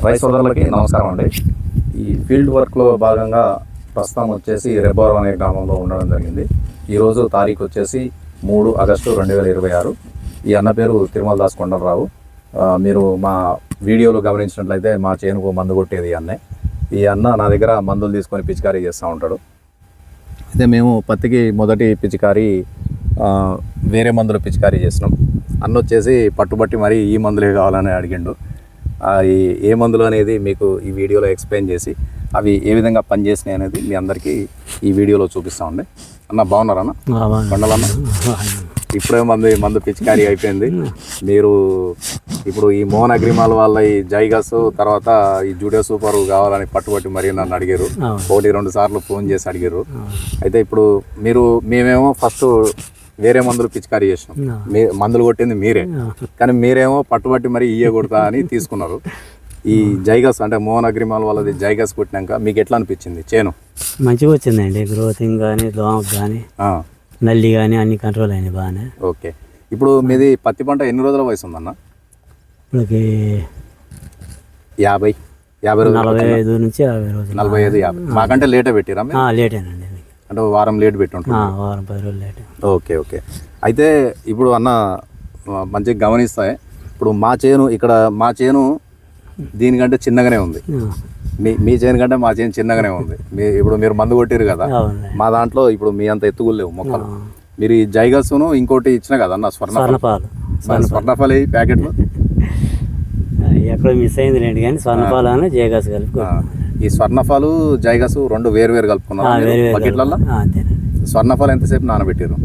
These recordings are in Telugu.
రైతు సోదరులకి నమస్కారం అండి. ఈ ఫీల్డ్ వర్క్లో భాగంగా ప్రస్తుతం వచ్చేసి రెబ్బవరం అనే గ్రామంలో ఉండడం జరిగింది. ఈరోజు తారీఖు వచ్చేసి 3 ఆగస్టు 2026. ఈ అన్న పేరు తిరుమల దాస్ కొండలరావు. మీరు మా వీడియోలో గమనించినట్లయితే మా చేనుకు మందు కొట్టేది అన్నే. ఈ అన్న నా దగ్గర మందులు తీసుకొని పిచికారీ చేస్తూ ఉంటాడు. అయితే మేము పత్తికి మొదటి పిచికారీ వేరే మందులు పిచికారీ చేసినాం. అన్న వచ్చేసి పట్టుబట్టి మరి ఈ మందులే కావాలని అడిగిండు. ఏ మందులు అనేది మీకు ఈ వీడియోలో ఎక్స్ప్లెయిన్ చేసి అవి ఏ విధంగా పనిచేసినాయి అనేది మీ అందరికీ ఈ వీడియోలో చూపిస్తామండి. అన్న బాగున్నారన్న? కొండలన్న ఇప్పుడే మందు పిచికారీ అయిపోయింది. మీరు ఇప్పుడు ఈ మోహన్ అగ్రిమాల్ వాళ్ళ ఈ జైగస్ తర్వాత ఈ జూడియో సూపర్ కావాలని పట్టుబట్టి మరి నన్ను అడిగారు. 1-2 సార్లు ఫోన్ చేసి అడిగారు. అయితే ఇప్పుడు మేమేమో ఫస్ట్ వేరే మందులు పిచికారీ చేసినాం. మందులు కొట్టింది మీరే, కానీ మీరేమో పట్టుబట్టి మరి కొడతా అని తీసుకున్నారు. ఈ జైగస్ అంటే మోహన్ అగ్రిమాల్ వాళ్ళది జైగస్ కొట్టినాక మీకు ఎట్లా అనిపించింది? చేను మంచిగా వచ్చిందండి. గ్రోతింగ్ కానీ దోమకు కానీ నల్లి కానీ అన్ని కంట్రోల్ అయినాయి బాగానే. ఓకే. ఇప్పుడు మీది పత్తి పంట ఎన్ని రోజుల వయసు ఉందన్న? ఇప్పటికి 50 రోజులు, 45 నుంచి 50 రోజులు. 45-50 మాకంటే లేటే పెట్టిరా? లేటేనండి, అంటే వారం లేట్ పెట్టి ఉంటుంది. వారం 10 రోజులు లేట్. ఓకే. అయితే ఇప్పుడు అన్న మంచిగా గమనిస్తాయి. ఇప్పుడు మా చేను దీనికంటే చిన్నగానే ఉంది. మీ చేను కంటే మా చేను చిన్నగానే ఉంది. ఇప్పుడు మీరు మందు కొట్టిరు కదా, మా దాంట్లో ఇప్పుడు మీ అంత ఎత్తుగులేవు మొక్కలు. మీరు ఈ జైగస్ను ఇంకోటి ఇచ్చిన కదా అన్న, స్వర్ణఫలి ప్యాకెట్లు ఎక్కడ మిస్ అయింది లేండి, కానీ స్వర్ణపాలు అని జైగస్ కలిపి. ఈ స్వర్ణఫాలు జైగస్ రెండు వేరు కలుపుకున్నారు బకెట్లలో. స్వర్ణఫాలు ఎంతసేపు నానబెట్టారు?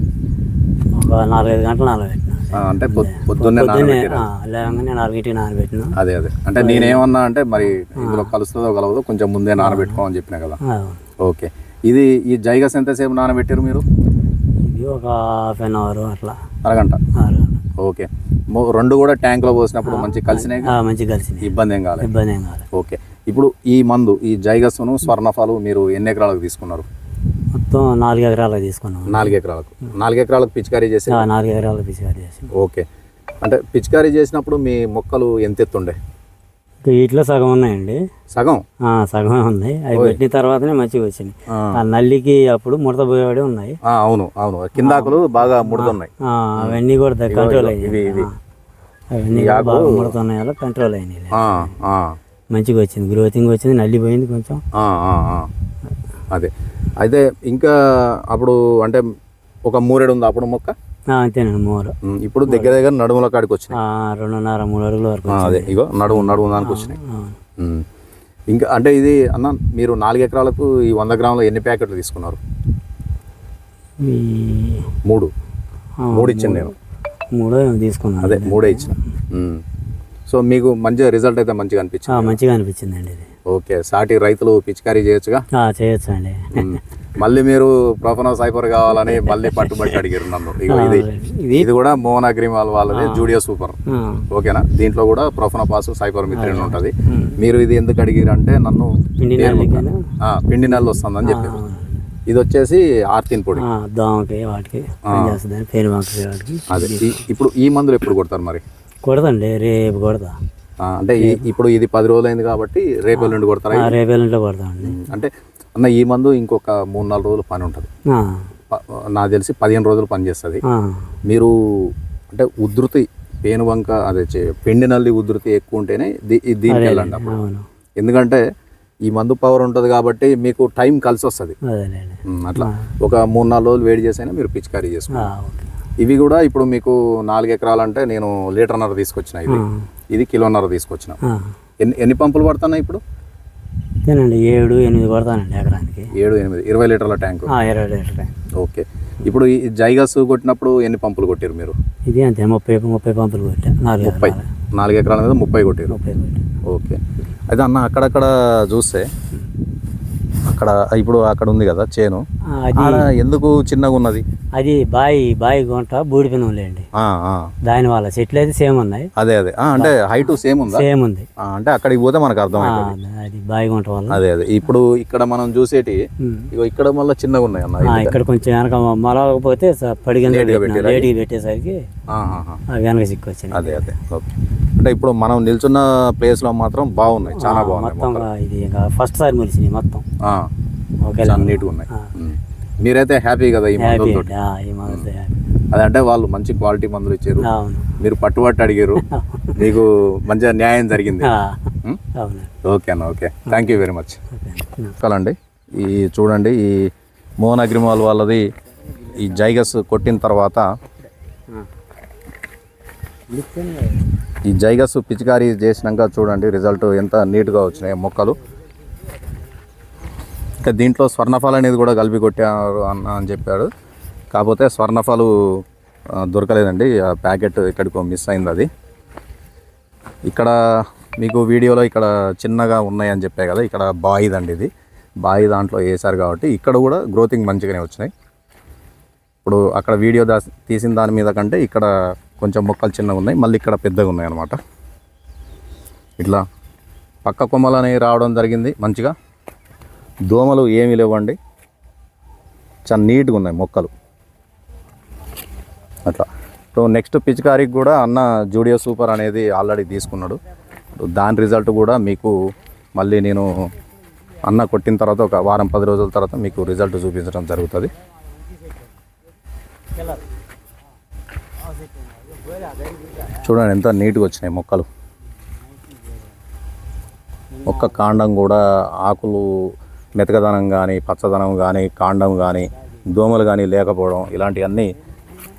ఒక 4-5 గంటలు నానబెట్టిన. అంటే పొద్దున్నే లేవగానే 4కి నానబెట్టిన. అదే అంటే నేనేమన్నా అంటే మరి ఇందులో కలుస్తుందో కలవదో కొంచెం ముందే నానబెట్టుకోమని చెప్పినా కదా. ఓకే. ఈ జైగస్ ఎంతసేపు నానబెట్టారు మీరు? ఇది ఒక ½ అన్ అవర్ అట్లా, అరగంట. ఓకే. రెండు కూడా ట్యాంక్లో పోసినప్పుడు మంచిగా కలిసినాయి? మంచిగా కలిసినాయి. ఇబ్బంది ఏం కాలేదు. ఓకే. ఇప్పుడు ఈ మందు ఈ జైగస్ను స్వర్ణఫాలు మీరు ఎన్ని ఎకరాలకు తీసుకున్నారు? మొత్తం 4 ఎకరాలకు తీసుకున్నాం. 4 ఎకరాలకు పిచికారీ చేసి? 4 ఎకరాలకు పిచికారీ చేసి. ఓకే. అంటే పిచికారీ చేసినప్పుడు మీ మొక్కలు ఎంత ఎత్తుండే? వీటిలో సగం ఉన్నాయండి. సగమే ఉన్నాయి. అవి పెట్టిన తర్వాతనే మంచిగా వచ్చినాయి. ఆ నల్లికి అప్పుడు ముడత పోయేవాడే ఉన్నాయి. అవును కిందాకులు బాగా ముడుతున్నాయి. అవన్నీ కూడా కంట్రోల్ అయినాయి. అవన్నీ ముడుతున్నాయి, కంట్రోల్ అయినాయి. మంచిగా వచ్చింది, గ్రోతింగ్ వచ్చింది, నల్లి పోయింది కొంచెం. అదే. అయితే ఇంకా అప్పుడు అంటే ఒక మూరెడు ఉంది అప్పుడు మొక్క? అంతేనండి, 3. ఇప్పుడు దగ్గర నడుముల కాడికి వచ్చినాయి. 2.5-3 అడుగుల వరకు. అదే ఇగో నడుము దానికి వచ్చినాయి. ఇంకా అంటే ఇది అన్న మీరు 4 ఎకరాలకు ఈ 100 గ్రాములు ఎన్ని ప్యాకెట్లు తీసుకున్నారు? 3 ఇచ్చాను నేను. 3 తీసుకున్నాను. అదే 3 ఇచ్చిన. సో మీకు మంచిగా రిజల్ట్ అయితే మంచిగా అనిపించింది? మంచిగా అనిపించిందండి ఇది. ఓకే. సాటి రైతులు పిచికారీ చేయొచ్చుగా? చేయొచ్చు అండి. మళ్ళీ మీరు ప్రొఫెనో సైపర్ కావాలని మళ్ళీ పట్టుబట్టి అడిగారు నన్ను. ఇది కూడా మోహన్ అగ్రిమాల్ వాళ్ళది జూడియో సూపర్. ఓకేనా? దీంట్లో కూడా ప్రొఫెనో పాస్ సైపర్ మిత్రిన్ ఉంటుంది. మీరు ఇది ఎందుకు అడిగారు అంటే నన్ను పిండి నెల వస్తుందని చెప్పారు. ఇది వచ్చేసి ఆర్తిన్ పొడి. అదే. ఇప్పుడు ఈ మందులు ఎప్పుడు కొడతారు మరి? కొడతండి, రేపు కొడతా. అంటే ఇప్పుడు ఇది 10 రోజులు అయింది కాబట్టి రేపు ఎల్లుండి కొడతారా? రేపు ఎల్లుండి కొడతామండి. అంటే అన్న ఈ మందు ఇంకొక 3-4 రోజులు పని ఉంటుంది. నాకు తెలిసి 15 రోజులు పని చేస్తుంది. మీరు అంటే ఉధృతి పేనుబంక అదే పిండి నల్లి ఉధృతి ఎక్కువ ఉంటేనే దీనికి వెళ్ళండి అప్పుడు. ఎందుకంటే ఈ మందు పవర్ ఉంటుంది కాబట్టి మీకు టైం కలిసి వస్తుంది. అట్లా ఒక 3-4 రోజులు వేడి చేసైనా మీరు పిచికారీ చేసుకోండి. ఇవి కూడా ఇప్పుడు మీకు 4 ఎకరాలు అంటే నేను 1.5 లీటర్ తీసుకొచ్చిన. ఇది 1.5 కిలో తీసుకొచ్చిన. ఎన్ని పంపులు పడుతున్నాయి ఇప్పుడు? 7-8 పడతానండి ఎకరానికి. 7-8 20 లీటర్ల ట్యాంక్. 20 litre tank. ఓకే. ఇప్పుడు ఈ జైగస్ కొట్టినప్పుడు ఎన్ని పంపులు కొట్టారు మీరు? ఇది అంతే 30 పంపులు కొట్టా. 4 ఎకరాల మీద 30 కొట్టారు. ఓకే. అయితే అన్న అక్కడక్కడ చూస్తే అక్కడ ఉంది కదా చేను, అది ఆడ ఎందుకు చిన్నగా ఉన్నది? అది బాయి గుంట బూడిపినంలేండి. ఆ, ఆ. దాని వల్ల చెట్లు అయితే సేమ్ ఉన్నాయి. అదే అదే అంటే హైట్ సేమ్ ఉందా? సేమ్ ఉంది. అంటే అక్కడికి పోతే మనకు అర్థమవుతుంది. అది బాయి గుంట వల్ల. అదే అదే ఇప్పుడు ఇక్కడ మనం చూసేటి ఇగో ఇక్కడ మళ్ళీ చిన్నగా ఉన్నాయి అన్న. ఇక్కడ కొంచెం వెనక మొలకపోతే పడిగిన లేట్గా లేటుగా పెట్టేసరికి వెనక చిక్కు వచ్చింది. అదే అదే ఓకే. అంటే ఇప్పుడు మనం నిల్చున్న ప్లేస్ లో మాత్రం బాగున్నాయి, చాలా బాగున్నాయి మొత్తం. ఇది ఇంకా ఫస్ట్ సారి మొలిచినాయి మొత్తం. ఓకే, చాలా నీట్గా ఉన్నాయి. మీరైతే హ్యాపీ కదా ఈ మందులతో? అదంటే వాళ్ళు మంచి క్వాలిటీ మందులు ఇచ్చారు, మీరు పట్టుబట్టి అడిగారు, మీకు మంచిగా న్యాయం జరిగింది. ఓకే అన్న, okay, thank you very much. అండి ఈ చూడండి, ఈ మోహన్ అగ్రిమాల్ వాళ్ళది ఈ జైగస్ కొట్టిన తర్వాత ఈ జైగస్ పిచికారీ చేసినాక చూడండి రిజల్ట్ ఎంత నీట్గా వచ్చినాయి మొక్కలు. ఇంకా దీంట్లో స్వర్ణఫల అనేది కూడా కలిపి కొట్టారు అని చెప్పాడు. కాకపోతే స్వర్ణఫలు దొరకలేదండి, ఆ ప్యాకెట్ ఎక్కడికో మిస్ అయింది. అది ఇక్కడ మీకు వీడియోలో ఇక్కడ చిన్నగా ఉన్నాయని చెప్పే కదా, ఇక్కడ బాయిదండి, ఇది బాయి దాంట్లో వేసారు కాబట్టి ఇక్కడ కూడా గ్రోతింగ్ మంచిగానే వచ్చినాయి. ఇప్పుడు అక్కడ వీడియో తీసిన దాని మీద కంటే ఇక్కడ కొంచెం మొక్కలు చిన్నగా ఉన్నాయి, మళ్ళీ ఇక్కడ పెద్దగా ఉన్నాయి అన్నమాట. ఇట్లా పక్క కొమ్మలు అనేవి రావడం జరిగింది మంచిగా. దోమలు ఏమీ లేవండి, చాలా నీట్గా ఉన్నాయి మొక్కలు అట్లా. సో నెక్స్ట్ పిచికారికి కూడా అన్న జూడియో సూపర్ అనేది ఆల్రెడీ తీసుకున్నాడు. దాని రిజల్ట్ కూడా మీకు మళ్ళీ నేను అన్న కొట్టిన తర్వాత ఒక వారం 10 రోజుల తర్వాత మీకు రిజల్ట్ చూపించడం జరుగుతుంది. చూడండి ఎంత నీట్గా వచ్చినాయి మొక్కలు. ఒక్క కాండం కూడా ఆకులు మెతకదనం కానీ పచ్చదనం కానీ కాండం కానీ దోమలు కానీ లేకపోవడం, ఇలాంటివన్నీ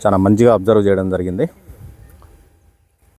చాలా మంచిగా అబ్జర్వ్ చేయడం జరిగింది.